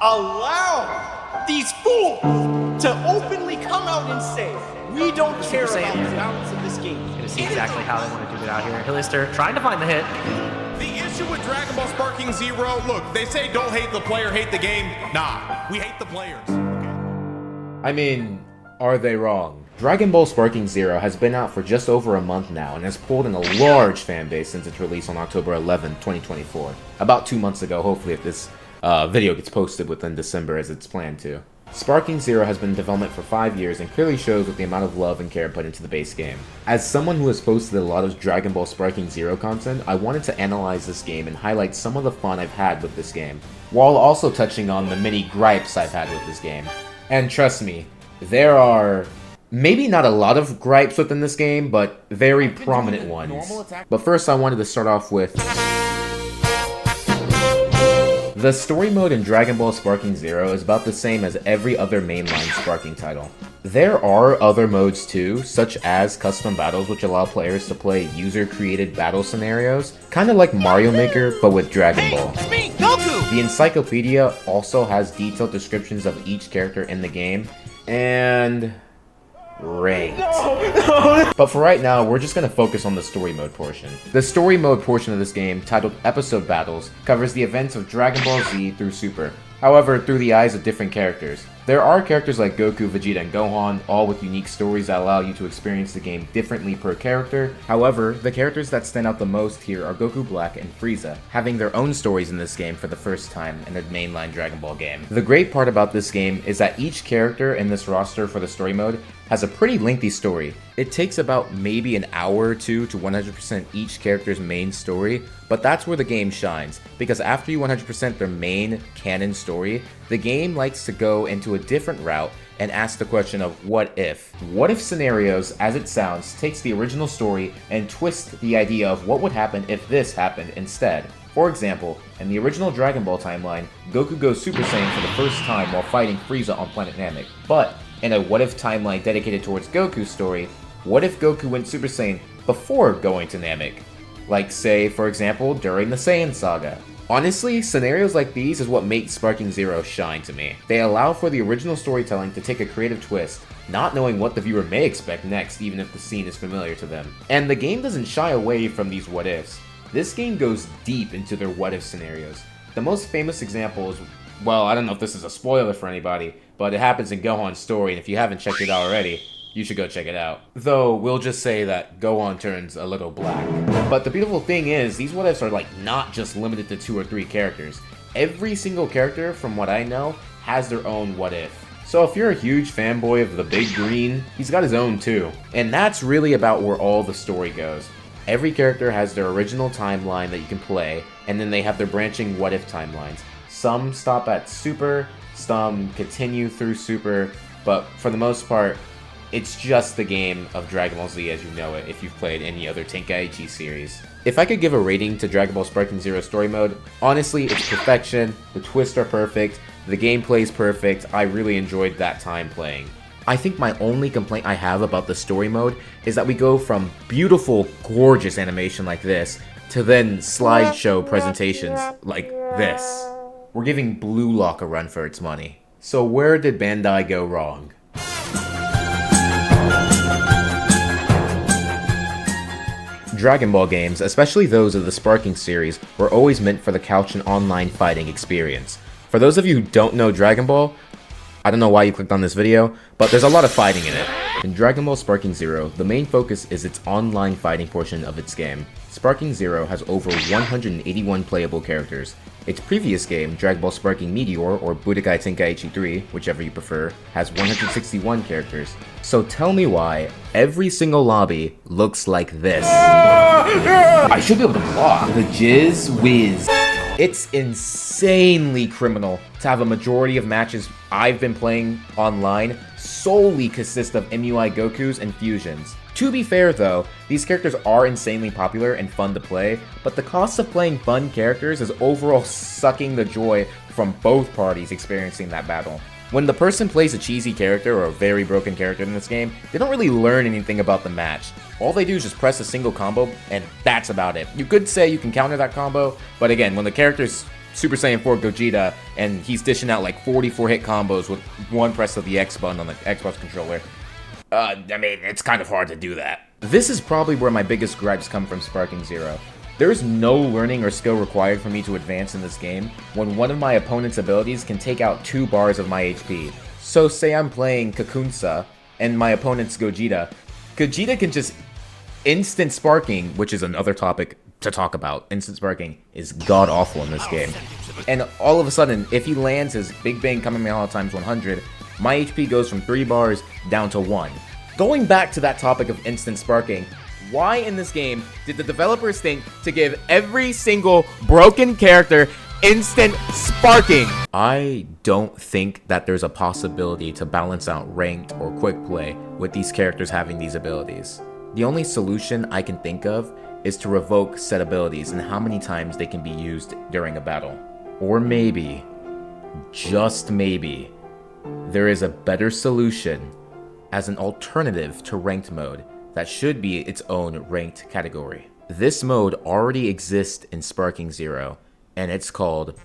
allow these fools to openly come out and say, we don't care about the balance of this game. Gonna see exactly how they want to do it out here. Hillister trying to find the hit. The issue with Dragon Ball Sparking Zero, look, they say don't hate the player, hate the game. Nah, we hate the players. I mean, are they wrong? Dragon Ball Sparking Zero has been out for just over a month now and has pulled in a large fan base since its release on October 11, 2024. About 2 months ago, hopefully if this video gets posted within December as it's planned to. Sparking Zero has been in development for 5 years and clearly shows with the amount of love and care put into the base game. As someone who has posted a lot of Dragon Ball Sparking Zero content, I wanted to analyze this game and highlight some of the fun I've had with this game, while also touching on the many gripes I've had with this game. And trust me, there are maybe not a lot of gripes within this game, but very prominent ones. But first I wanted to start off with the story mode in Dragon Ball Sparking Zero is about the same as every other mainline Sparking title. There are other modes too, such as custom battles which allow players to play user-created battle scenarios, kinda like Mario Maker but with Dragon Ball. It's me, Goku! The encyclopedia also has detailed descriptions of each character in the game, and great. But for right now, we're just going to focus on the story mode portion. The story mode portion of this game, titled Episode Battles, covers the events of Dragon Ball Z through Super, however through the eyes of different characters. There are characters like Goku, Vegeta, and Gohan, all with unique stories that allow you to experience the game differently per character. However, the characters that stand out the most here are Goku Black and Frieza, having their own stories in this game for the first time in a mainline Dragon Ball game. The great part about this game is that each character in this roster for the story mode has a pretty lengthy story. It takes about maybe an hour or two to 100% each character's main story, but that's where the game shines, because after you 100% their main canon story, the game likes to go into a different route and ask the question of what if. What if scenarios, as it sounds, takes the original story and twists the idea of what would happen if this happened instead. For example, in the original Dragon Ball timeline, Goku goes Super Saiyan for the first time while fighting Frieza on planet Namek. But in a what if timeline dedicated towards Goku's story, what if Goku went Super Saiyan before going to Namek? Like, say, for example, during the Saiyan Saga. Honestly, scenarios like these is what make Sparking Zero shine to me. They allow for the original storytelling to take a creative twist, not knowing what the viewer may expect next even if the scene is familiar to them. And the game doesn't shy away from these what ifs. This game goes deep into their what if scenarios. The most famous example is, well, I don't know if this is a spoiler for anybody, but it happens in Gohan's story, and if you haven't checked it out already, you should go check it out. Though, we'll just say that Gohan turns a little black. But the beautiful thing is, these what-ifs are like not just limited to 2 or 3 characters. Every single character, from what I know, has their own what-if. So if you're a huge fanboy of the Big Green, he's got his own too. And that's really about where all the story goes. Every character has their original timeline that you can play, and then they have their branching what-if timelines. Some stop at Super, some continue through Super, but for the most part, it's just the game of Dragon Ball Z as you know it if you've played any other Tenkaichi series. If I could give a rating to Dragon Ball Sparking Zero story mode, honestly, it's perfection, the twists are perfect, the gameplay is perfect, I really enjoyed that time playing. I think my only complaint I have about the story mode is that we go from beautiful, gorgeous animation like this, to then slideshow presentations like this. We're giving Blue Lock a run for its money. So where did Bandai go wrong? Dragon Ball games, especially those of the Sparking series, were always meant for the couch and online fighting experience. For those of you who don't know Dragon Ball, I don't know why you clicked on this video, but there's a lot of fighting in it. In Dragon Ball Sparking Zero, the main focus is its online fighting portion of its game. Sparking Zero has over 181 playable characters. Its previous game, Dragon Ball Sparking Meteor, or Budokai Tenkaichi 3, whichever you prefer, has 161 characters. So tell me why every single lobby looks like this. I should be able to block. The Jizz Whiz. It's insanely criminal to have a majority of matches I've been playing online solely consist of MUI Gokus and Fusions. To be fair though, these characters are insanely popular and fun to play, but the cost of playing fun characters is overall sucking the joy from both parties experiencing that battle. When the person plays a cheesy character or a very broken character in this game, they don't really learn anything about the match. All they do is just press a single combo, and that's about it. You could say you can counter that combo, but again, when the character's Super Saiyan 4 Gogeta, and he's dishing out like 44 hit combos with one press of the X button on the Xbox controller. I mean, it's kind of hard to do that. This is probably where my biggest gripes come from Sparking Zero. There is no learning or skill required for me to advance in this game when one of my opponent's abilities can take out 2 bars of my HP. So say I'm playing Kakunsa and my opponent's Gogeta. Gogeta can just instant sparking, which is another topic to talk about. Instant sparking is god-awful in this game. And all of a sudden, if he lands his Big Bang Kamehameha times 100, my HP goes from 3 bars down to 1. Going back to that topic of instant sparking, why in this game did the developers think to give every single broken character instant sparking? I don't think that there's a possibility to balance out ranked or quick play with these characters having these abilities. The only solution I can think of is to revoke said abilities and how many times they can be used during a battle. Or maybe, just maybe, there is a better solution as an alternative to ranked mode that should be its own ranked category. This mode already exists in Sparking Zero, and it's called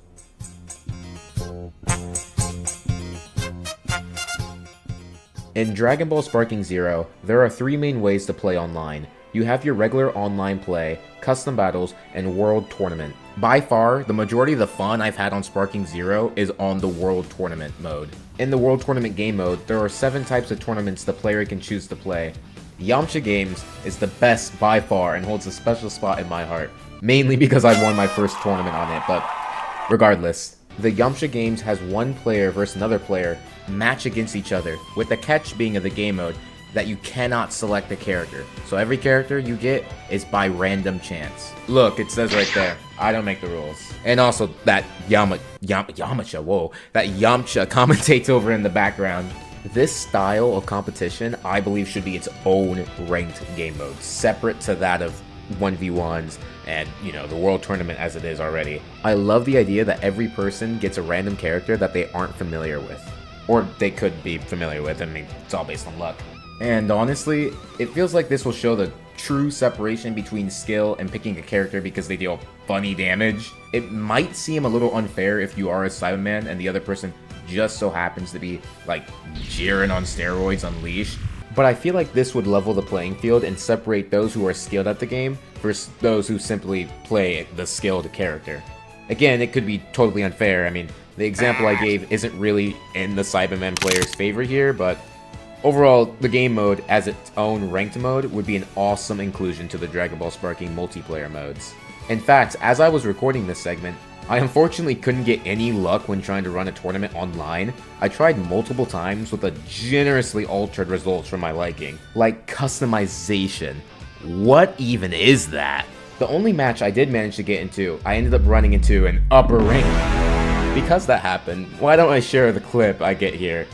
In Dragon Ball Sparking Zero, there are 3 main ways to play online. You have your regular online play, custom battles, and world tournament. By far, the majority of the fun I've had on Sparking Zero is on the world tournament mode. In the world tournament game mode, there are 7 types of tournaments the player can choose to play. Yamcha Games is the best by far and holds a special spot in my heart, mainly because I won my first tournament on it, but regardless. The Yamcha Games has one player versus another player match against each other, with the catch being of the game mode that you cannot select a character. So every character you get is by random chance. Look, it says right there, I don't make the rules. And also that Yamcha commentates over in the background. This style of competition, I believe, should be its own ranked game mode, separate to that of 1v1s and, you know, the world tournament as it is already. I love the idea that every person gets a random character that they aren't familiar with. Or they could be familiar with, I mean, it's all based on luck. And honestly, it feels like this will show the true separation between skill and picking a character because they deal funny damage. It might seem a little unfair if you are a Cyberman and the other person just so happens to be like Jiren on steroids unleashed. But I feel like this would level the playing field and separate those who are skilled at the game versus those who simply play the skilled character. Again, it could be totally unfair. I mean, the example I gave isn't really in the Cyberman player's favor here, but overall, the game mode as its own ranked mode would be an awesome inclusion to the Dragon Ball Sparking multiplayer modes. In fact, as I was recording this segment, I unfortunately couldn't get any luck when trying to run a tournament online. I tried multiple times with a generously altered results for my liking, like customization. What even is that? The only match I did manage to get into, I ended up running into an upper rank. Because that happened, why don't I share the clip I get here?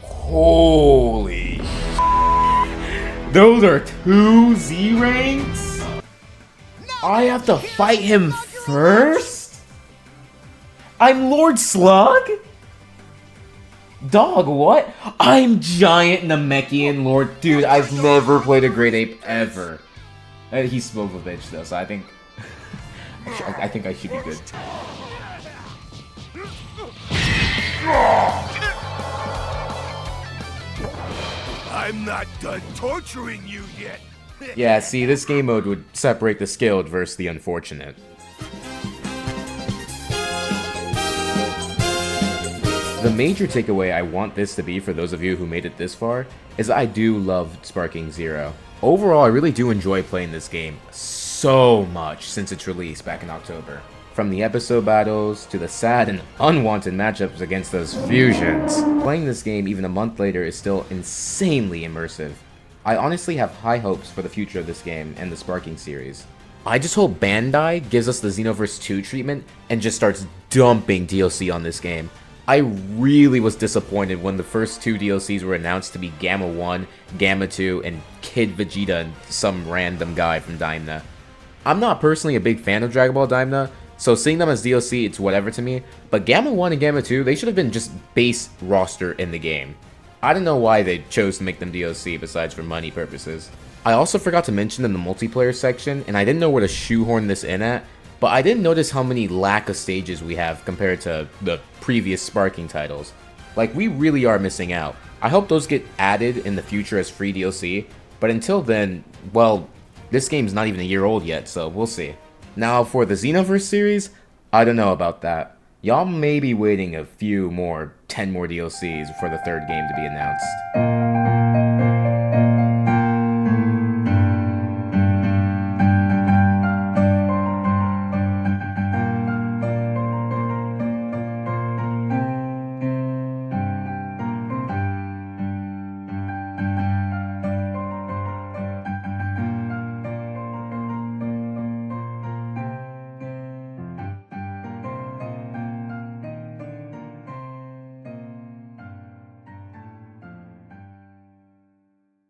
Holy those are 2 Z ranks? I have to fight him first? I'm Lord Slug? Dog, what? I'm Giant Namekian Lord. Dude, I've never played a Great Ape ever. He's Smogovich though, so I think I should be good. I'm not done torturing you yet. Yeah, see, this game mode would separate the skilled versus the unfortunate. The major takeaway I want this to be for those of you who made it this far is I do love Sparking Zero. Overall, I really do enjoy playing this game so much since its release back in October. From the episode battles to the sad and unwanted matchups against those fusions. Playing this game even a month later is still insanely immersive. I honestly have high hopes for the future of this game and the Sparking series. I just hope Bandai gives us the Xenoverse 2 treatment and just starts dumping DLC on this game. I really was disappointed when the first 2 DLCs were announced to be Gamma 1, Gamma 2, and Kid Vegeta and some random guy from Daimna. I'm not personally a big fan of Dragon Ball Daimna, so seeing them as DLC, it's whatever to me, but Gamma 1 and Gamma 2, they should have been just base roster in the game. I don't know why they chose to make them DLC besides for money purposes. I also forgot to mention in the multiplayer section, and I didn't know where to shoehorn this in at, but I didn't notice how many lack of stages we have compared to the previous Sparking titles. Like, we really are missing out. I hope those get added in the future as free DLC, but until then, well, this game's not even a year old yet, so we'll see. Now, for the Xenoverse series, I don't know about that. Y'all may be waiting a few more, 10 more DLCs for the third game to be announced.